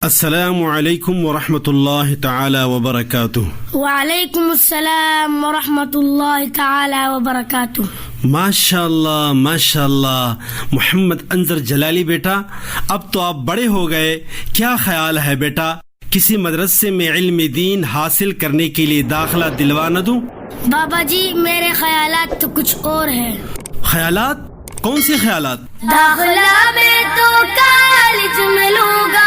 السلام علیکم ورحمۃ اللہ تعالی وبرکاتہ۔ وعلیکم السلام ورحمۃ اللہ تعالی وبرکاتہ۔ ماشاء اللہ محمد انظر جلالی بیٹا، اب تو آپ بڑے ہو گئے، کیا خیال ہے بیٹا کسی مدرسے میں علم دین حاصل کرنے کے لیے داخلہ دلوا نہ دوں؟ بابا جی میرے خیالات تو کچھ اور ہیں۔ خیالات؟ کون سے خیالات؟ داخلہ میں تو کالج میں لوں گا،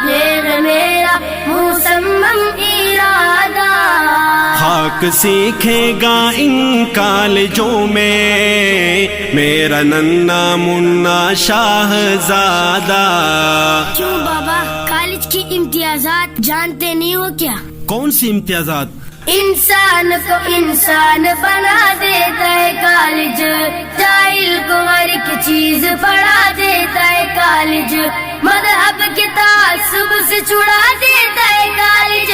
یہ میرا مصمم ارادہ۔ خاک سیکھے گا ان کالجوں میں میرا ننا منا شاہزادہ۔ کیوں بابا، کالج کی امتیازات جانتے نہیں ہو کیا؟ کون سی امتیازات؟ انسان کو انسان بنا دیتا ہے کالج، جاہل کو ہر ایک چیز پڑھا دیتا ہے کالج، مذہب کے تعصب سے چھڑا دیتا ہے کالج،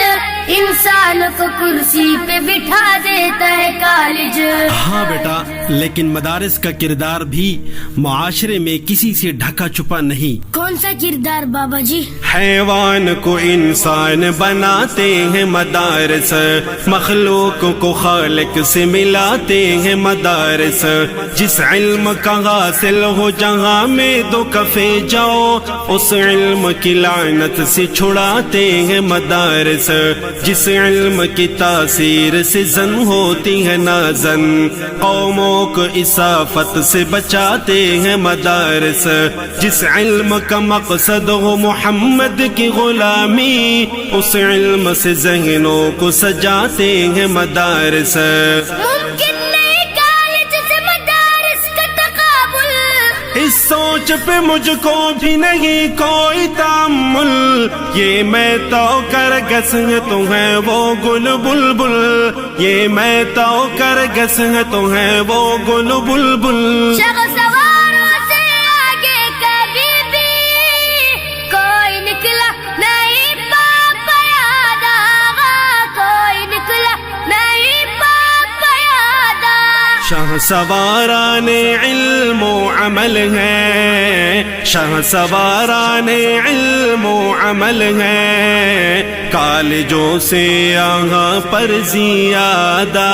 انسان کو کرسی پہ بٹھا دیتا ہے کالج۔ ہاں بیٹا، لیکن مدارس کا کردار بھی معاشرے میں کسی سے ڈھکا چھپا نہیں۔ کون سا کردار بابا جی؟ حیوان کو انسان بناتے ہیں مدارس، مخلوق کو خالق سے ملاتے ہیں مدارس، جس علم کا حاصل ہو جہاں میں دو کفے جاؤ اس علم کی لعنت سے چھڑاتے ہیں مدارس، جس علم کی تاثیر سے زن ہوتی ہے نازن، قوموں کو اسافت سے بچاتے ہیں مدارس، جس علم کا مقصد ہو محمد کی غلامی اس علم سے ذہنوں کو سجاتے ہیں مدارس۔ ممکن نہیں کالج سے مدارس کا تقابل، اس سوچ پہ مجھ کو بھی نہیں کوئی تامل، یہ میں تو کر گس ہے تو ہے وہ گل بلبل، یہ میں تو کر گس ہے تو ہے وہ گل بلبل۔ سواروں سے آگے کبھی بھی کوئی نکلا نہیں پاپا یاد آغا، کوئی نکلا نہیں پاپا یاد آغا۔ شاہ سواران علم و عمل ہے، شاہ سواران علم و عمل ہے، کالجوں سے یہاں پر زیادہ۔